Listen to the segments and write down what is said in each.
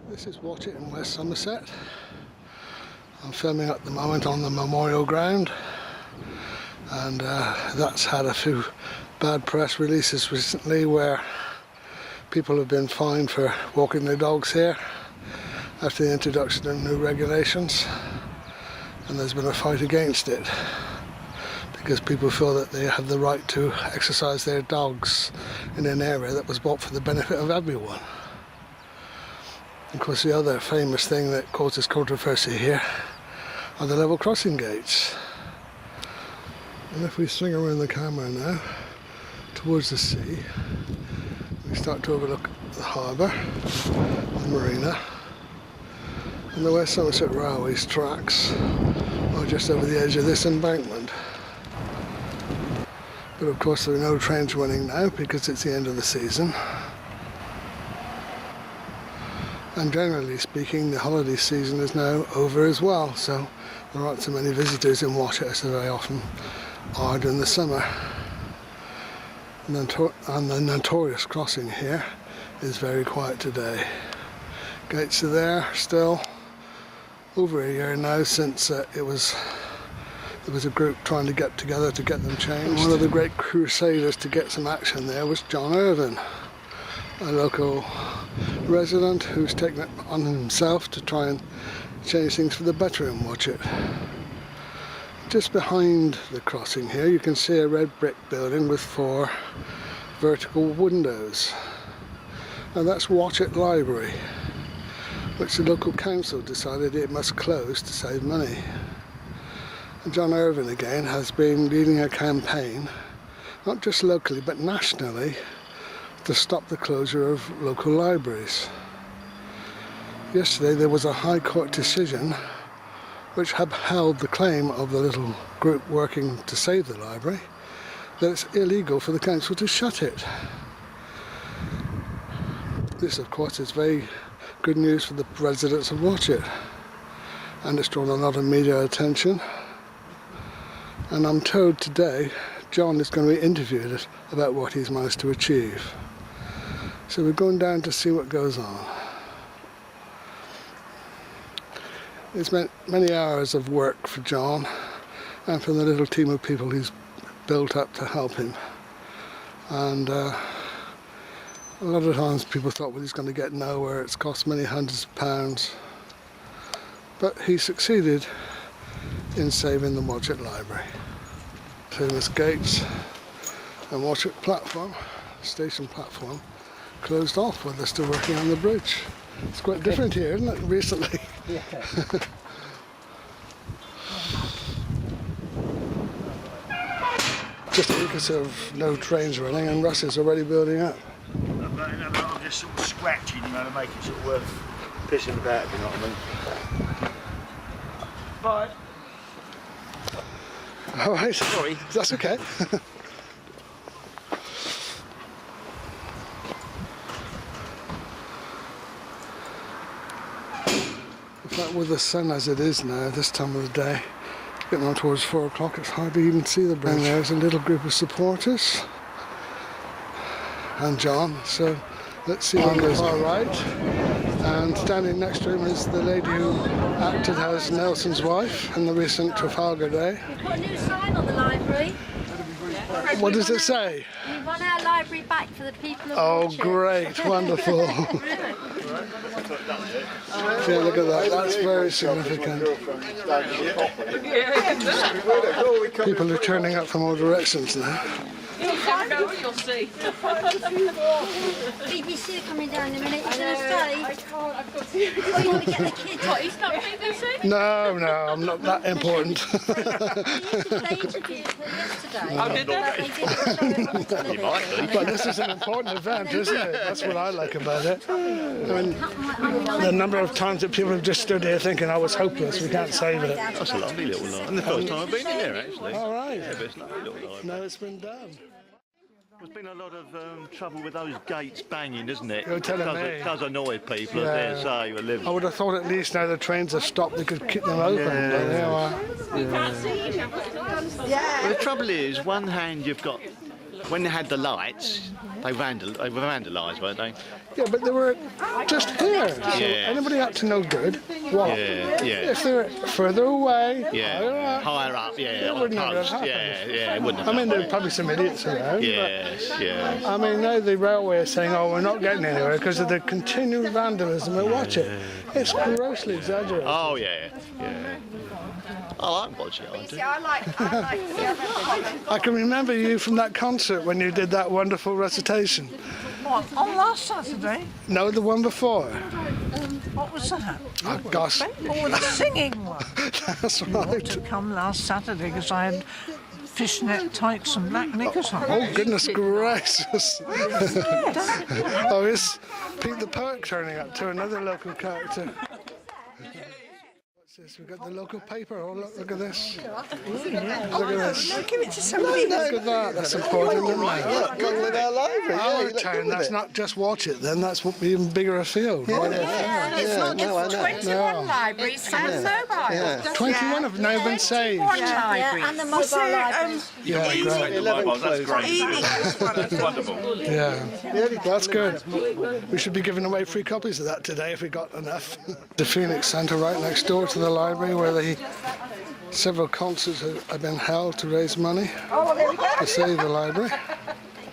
This is Watchet in West Somerset. I'm filming at the moment on the memorial ground, and that's had a few bad press releases recently where people have been fined for walking their dogs here after the introduction of new regulations, and there's been a fight against it because people feel that they have the right to exercise their dogs in an area that was bought for the benefit of everyone. Of course, the other famous thing that causes controversy here are the level crossing gates. And if we swing around the camera now towards the sea, we start to overlook the harbour, the marina, and the West Somerset Railway's tracks are just over the edge of this embankment. But of course there are no trains running now because it's the end of the season. And generally speaking, the holiday season is now over as well, so there aren't so many visitors in Watchet as there very often are during the summer. And the notorious crossing here is very quiet today. Gates are there still, over a year now since there was a group trying to get together to get them changed. One of the great crusaders to get some action there was John Irvine, a local resident who's taken it on himself to try and change things for the better in Watchet. Just behind the crossing here you can see a red brick building with 4 vertical windows. Now that's Watchet Library, which the local council decided it must close to save money. And John Irvine again has been leading a campaign, not just locally but nationally, to stop the closure of local libraries. Yesterday there was a High Court decision which upheld the claim of the little group working to save the library that it's illegal for the council to shut it. This of course is very good news for the residents of Watchet, and it's drawn a lot of media attention, and I'm told today John is going to be interviewed about what he's managed to achieve. So we're going down to see what goes on. It's meant many hours of work for John and for the little team of people he's built up to help him. And a lot of times people thought, well, he's going to get nowhere, it's cost many hundreds of pounds. But he succeeded in saving the Watchet Library. Famous gates and Watchet platform, station platform, closed off while they're still working on the bridge. It's quite different here, isn't it, recently? Yeah. Just a week or so of no trains running and Russ is already building up. I'm just sort of scratching, you know, to make it sort of worth pissing about, if you know what I mean. Bye. Alright, Sorry. That's okay. In fact, with the sun as it is now, this time of the day, getting on towards 4 o'clock, it's hard to even see the bridge. And there's a little group of supporters, and John, so let's see on the far right. And standing next to him is the lady who acted as Nelson's wife in the recent Trafalgar Day. We've got a new sign on the library. What does it say? We want our library back for the people of Oh, Watchet. great, wonderful. Yeah, look at that, that's very significant. People are turning up from all directions now. You'll see. BBC are coming down in a minute. You're going to stay? I can't. I've got to. Oh, you want to get the kids? What, he's not BBC? No, I'm not that important. They interviewed her yesterday. Oh, did they? But this is an important event, isn't it? That's what I like about it. I mean, the number of times that people have just stood here thinking, oh, it's hopeless, we can't save it. That's a lovely little library. And the first time I've been in there, actually. All right. Yeah, but it's a lovely little library. No, it's been done. There's been a lot of trouble with those gates banging, isn't it? You're telling me. It does annoy people, Yeah. I dare say, who are living. I would have thought at least now the trains have stopped, they could keep them open. Yeah. But they are. Well, the trouble is, one hand you've got when they had the lights, they were vandalised, weren't they? Yeah, but they were just here. So Yeah. anybody up to no good? What? Yeah, yeah. If they're further away, Yeah, higher up, yeah, on the wouldn't have post, happened. yeah, it wouldn't have I mean, done, there would are it? probably some idiots around. Yes, yeah. But, I mean, now the railway is saying, oh, we're not getting anywhere because of the continued vandalism at Watchet. It's grossly exaggerated. Oh, yeah, yeah. I like Watchet, I do. I like I can remember you from that concert when you did that wonderful recitation. What, on last Saturday? No, the one before. What was that? Oh, gosh. Oh, the singing one. That's You ought right. to come last Saturday because I had fishnet tights and black knickers on. Oh, goodness gracious. Oh, is Pete the Poet turning up to another local character? What's this? We've got the local paper. Oh, look at this. Look at this. No, give it to somebody. Look at that. That's important, isn't it? Go with our library. Our town, that's not just Watchet then, that's even bigger afield. Right? It's not just 21 libraries and mobile. 21 have now been saved. and the mobile libraries. Yeah, great. 11 closed. Yeah, that's good. We should be giving away free copies of that today if we got enough. The Phoenix Centre right next door to the library where several concerts have been held to raise money to save the library.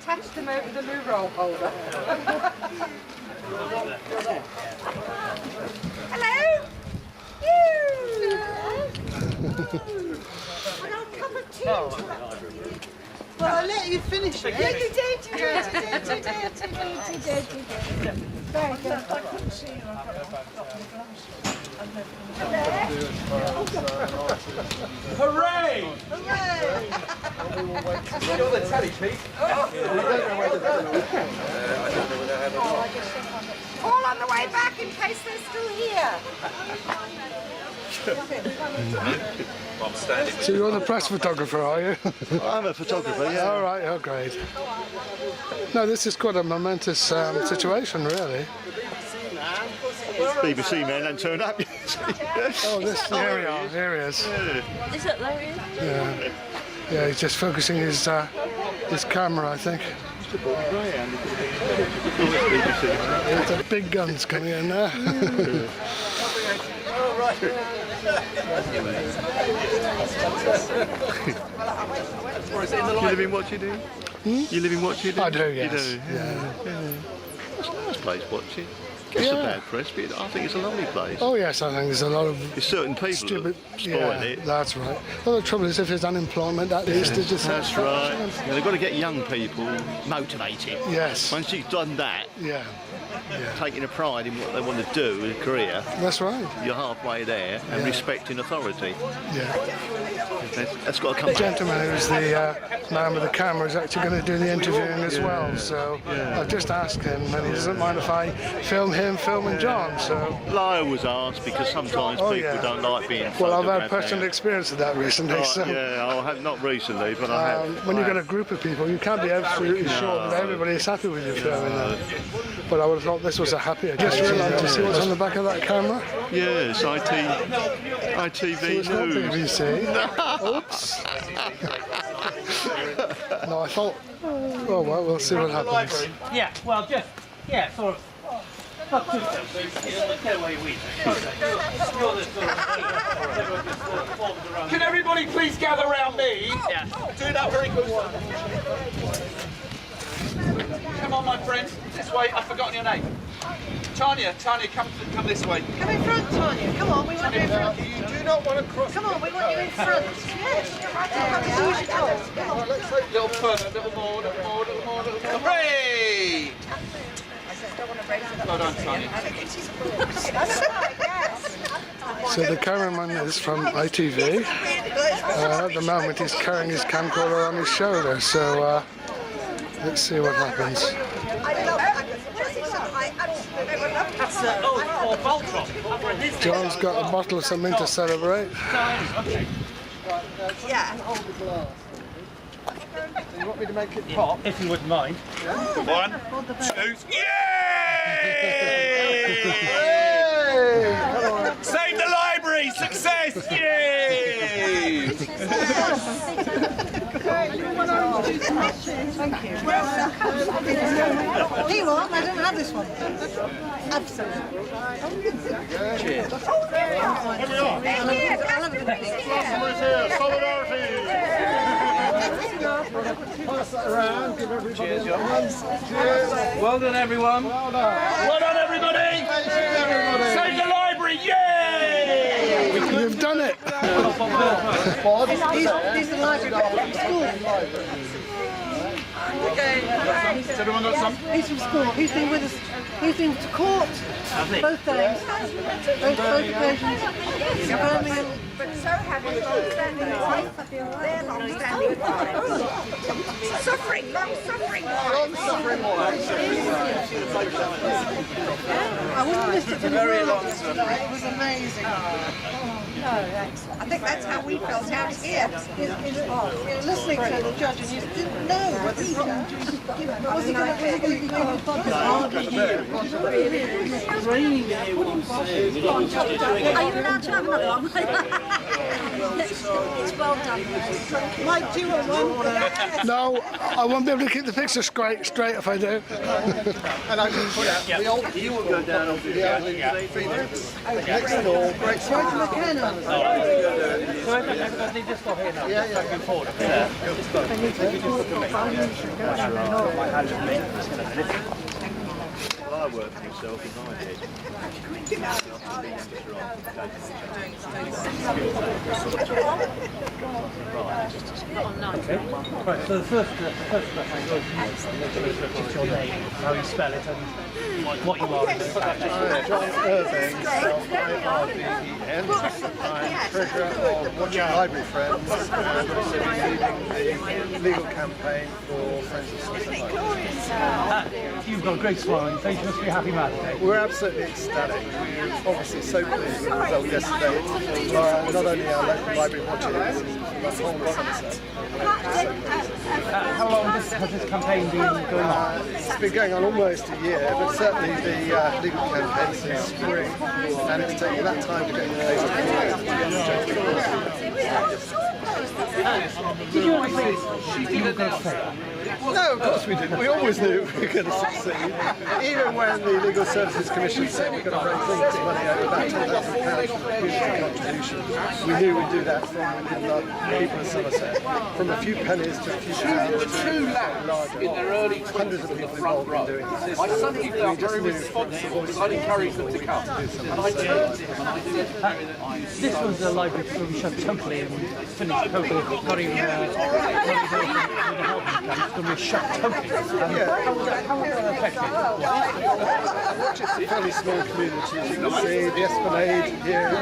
Attach them over the loo roll holder. Hello? Well, I'll let you finish it. Yeah, you did. You did. Very good. Hooray! You're the telly, Pete. All on the way back in case they're still here. So you're the press photographer, are you? I'm a photographer, yeah. All right, oh great. No, this is quite a momentous situation, really. BBC man don't turn up. Oh, here he is. Is it there? Yeah, yeah, he's just focusing his camera, I think. The big guns coming in there. You live in Watchet, do you? You live in Watchet, do you? I do, yes. You do? Yeah. It's a nice place, Watchet. Gets a bad press, but I think it's a lovely place. Oh yes, I think there's a lot of There's certain people stupid. that spoil it. That's right. Well, the trouble is, if there's unemployment, at least there's just. That's right. Yeah, they've got to get young people motivated. Yes. Once you've done that, Yeah. taking a pride in what they want to do in a career, That's right. you're halfway there, and Yeah. respecting authority. Yeah. That's got to come The gentleman who's the man with the camera is actually going to do the interviewing as well. So I've just asked him, and he doesn't mind if I film him filming John. So. I was asked because sometimes Oh, people yeah. don't like being Well, I've photographed had personal now. experience of that recently. Right, So. yeah, I have not recently, but I have. When you've got a group of people, you can't be absolutely sure that everybody is happy with your filming them. But I would have thought this was a happy occasion. Just realised, you see what's on the back of that camera? Yes, ITV It's not News. BBC. Oops. No, I thought, oh well, we'll see what happens. Yeah, well, just, yeah, sort of. Not too get away with Can everybody please gather around me? Yeah. Do that very quickly. Come on, my friends. This way. I've forgotten your name. Tanya, come this way. Come in front, Tanya. Come on, we want you in front. You do not want to cross. Come on, we want you in front. Yes, you're right. Come on, let's A little further, a little more, a little more, a little more, a little more. Hooray! Well done, Tanya. So the cameraman is from ITV. At the moment he's carrying his camcorder on his shoulder, so let's see what happens. John's got a bottle of something to celebrate. Yeah. You want me to make it pop? If you wouldn't mind. 1, 2, yay! Save the library! Success! Yay! Thank you. He won't, I don't have this one. Absolutely. Cheers. Pass that around, give everybody Cheers, John. hands. Cheers. Well done, everyone. Well done. Well done, everybody! Save the library, yay! You've done it! He's the library school. Has everyone got some? He's from school. He's been with us. He's been to court both days. Both occasions. In Birmingham. But so have his long-standing wife. Their long-standing wife. Suffering, long-suffering wife. I wouldn't have missed it for the Very world. long It was amazing. I think that's how we felt out here. You're listening to the judge and you didn't know whether was he going to Are you allowed to have another one? It's well done. Mike, do you want one? No, I won't be able to keep the picture straight if I do. And I can put out the old, you will go down over the elderly Phoenix. Next door, great Right to McKenna. Well, I work for myself in my head. Right, so the first question goes just your name, how you spell it, and what you are. John Irving, L-I-R-V-E-N. I'm treasurer of Watchet Library Friends and also leading the legal campaign for Friends of Somerset Library. You've got a great smile on your face, you must be a happy man today. We're absolutely ecstatic. We're obviously so pleased with the result yesterday. Not only our local library watches, but the whole of Somerset. How long has this campaign been going on? It's been going on almost a year, but certainly the legal campaign since spring, and it's taken that time to get in place. Did you always think you were going to fail? No, of course we didn't. We always knew we were going to succeed. Even when the Legal Services Commission said we're going to raise all this money over about £10,000 from the community contribution, we knew we'd do that from within the people of Somerset. From a few pennies to a few pounds to larger. In their early Hundreds of people involved in doing this. I suddenly felt very responsible because I'd encouraged them to come. And I turned to him and I said, This was a library where we shut totally and finished totally, not even with the help of the we shut totally. How was that affected? Watchet's a fairly small community, as you can see. The Esplanade here is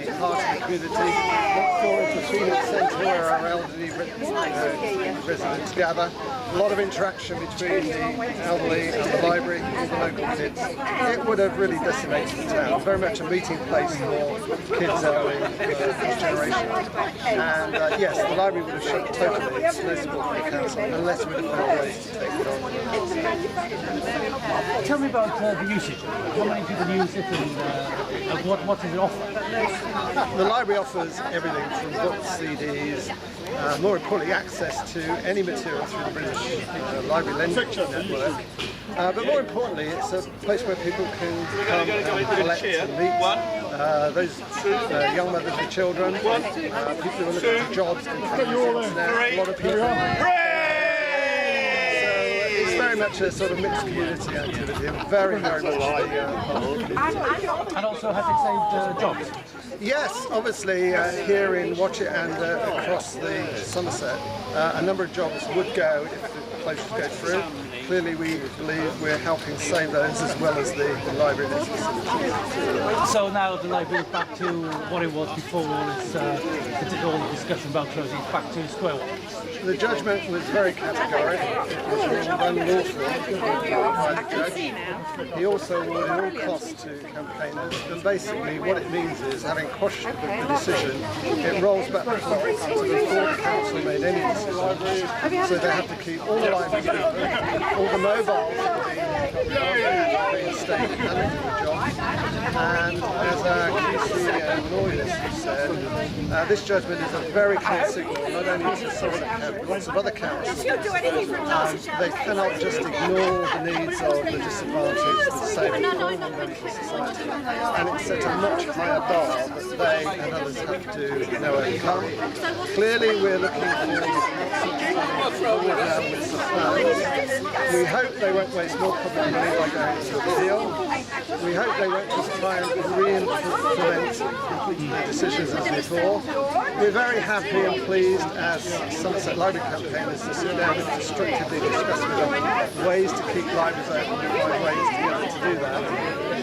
the heart of the community. Next door is the Phoenix Centre where our elderly residents gather. A lot of interaction between the elderly and the library and the local kids. It would have really decimated the town. Very much a meeting place for kids elderly each generation. And yes, the library would have shut totally. It's no support from the council unless we'd have found ways to take it on. Tell me about the usage. How many people use it and what does it offer? The library offers everything from books, CDs, more importantly access to any material through the British Library Lending Network. But more importantly, it's a place where people can come and collect and meet those young mothers with children, people who are looking for jobs can come and visit there. A lot of people. Very much a sort of mixed community activity, and very much And also has it saved jobs? Yes, obviously here in Watchet and across the Somerset, a number of jobs would go if the closures go through. Clearly we believe we're helping save those as well as the library and its facilities. So now the library is back to what it was before all the discussion about closing, it's back to square one. The judgment was very categorical. It was ruled unlawful by the judge. He also awarded all costs to campaigners, and basically what it means is, having quashed the decision, it rolls back the clock to before the council made any decision. So they have to keep all the libraries open, all the mobiles being reinstated and into the job. And as QC and lawyers have said, this judgment is a very clear signal, not only to Somerset Camp, but lots of other camps. They cannot just ignore the needs of the disadvantaged, the disabled, and the medical society. And it's set a much higher bar that they and others have to now overcome. Clearly, we're looking forward now with some plans. We hope they won't waste more public money by going to appeal. We hope they won't just try and re-implement completely their decisions as before. We're very happy and pleased as Somerset Library campaigners to sit down and constructively discuss with them ways to keep libraries open and find ways to be able to do that.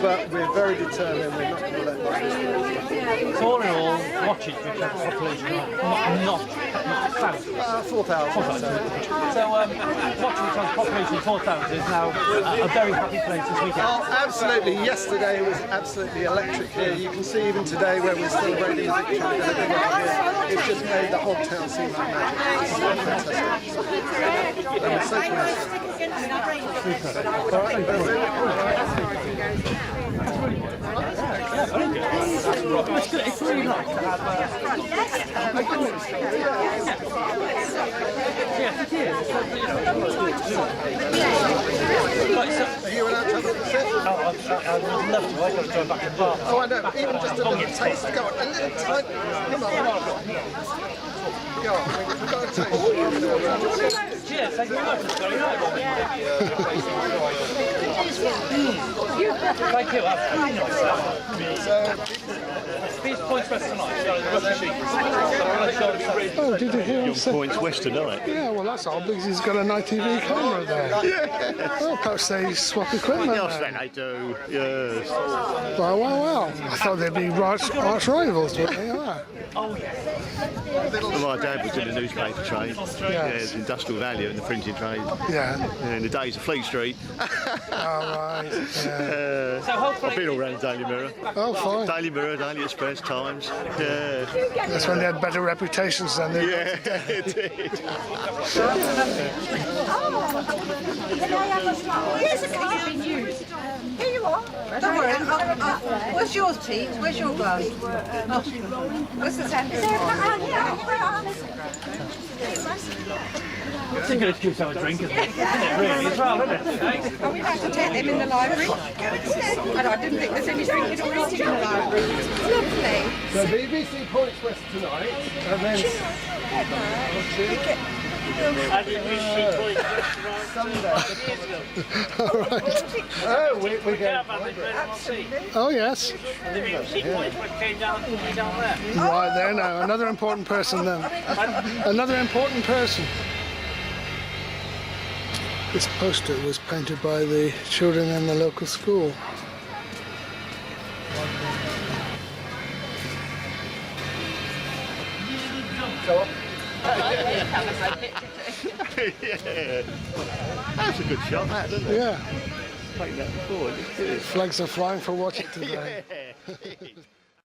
But we're very determined, we're not going to let libraries. So all in all, Watchet, which has a population of not 1,000. 4,000. So Watchet, which has a population of 4,000, is now a very happy place this weekend. Oh, absolutely. Yesterday was absolutely electric here. You can see even today where we're celebrating the victory with everyone here. It's just made the whole town seem like magic. It's fantastic. And we're so pleased. All right, It's really nice to have yes, it is. Are you allowed to have a look at it? I would love to. I've got to go back and bar. Oh, I know. Even just a little taste. Go on. A little tiny. Come on. Go on. We've got a taste. Cheers. Thank you very much. It's very nice. Thank you. That's really nice. These points west tonight. Oh, did you hear him say? Points West tonight. Yeah, well that's odd because he's got an ITV camera there. Yeah. Well, perhaps they swap equipment Yes, there. they do. Yes. Well. I thought they'd be arch rivals, but they are. Oh, yes. Well, my dad was in the newspaper trade. Yes. Yeah, there's industrial value in the printing trade. Yeah. In the days of Fleet Street. All right. Yeah. So hopefully... I've been all around the Daily Mirror. Oh, fine. Daily Mirror, Daily Express, Times. Yeah. That's when they had better reputations than they. Yeah, it did. Here's a car being used. Here you are. Don't worry. Where's yours, Pete? Where's your glass? Where's the tap? It's a good excuse to have a drink, isn't it? Isn't it really? As well, isn't it? Are we about to take them in the library? And I didn't think there's any drinking or eating in the library. Lovely. So BBC Points West tonight, and then Sunday. All right. Oh, we go. Oh yes. Right there now. Another important person then. Another important person. This poster was painted by the children in the local school. Yeah. That's a good shot, that, isn't it? Yeah. Take that forward. Flags are flying for Watchet today. Yeah.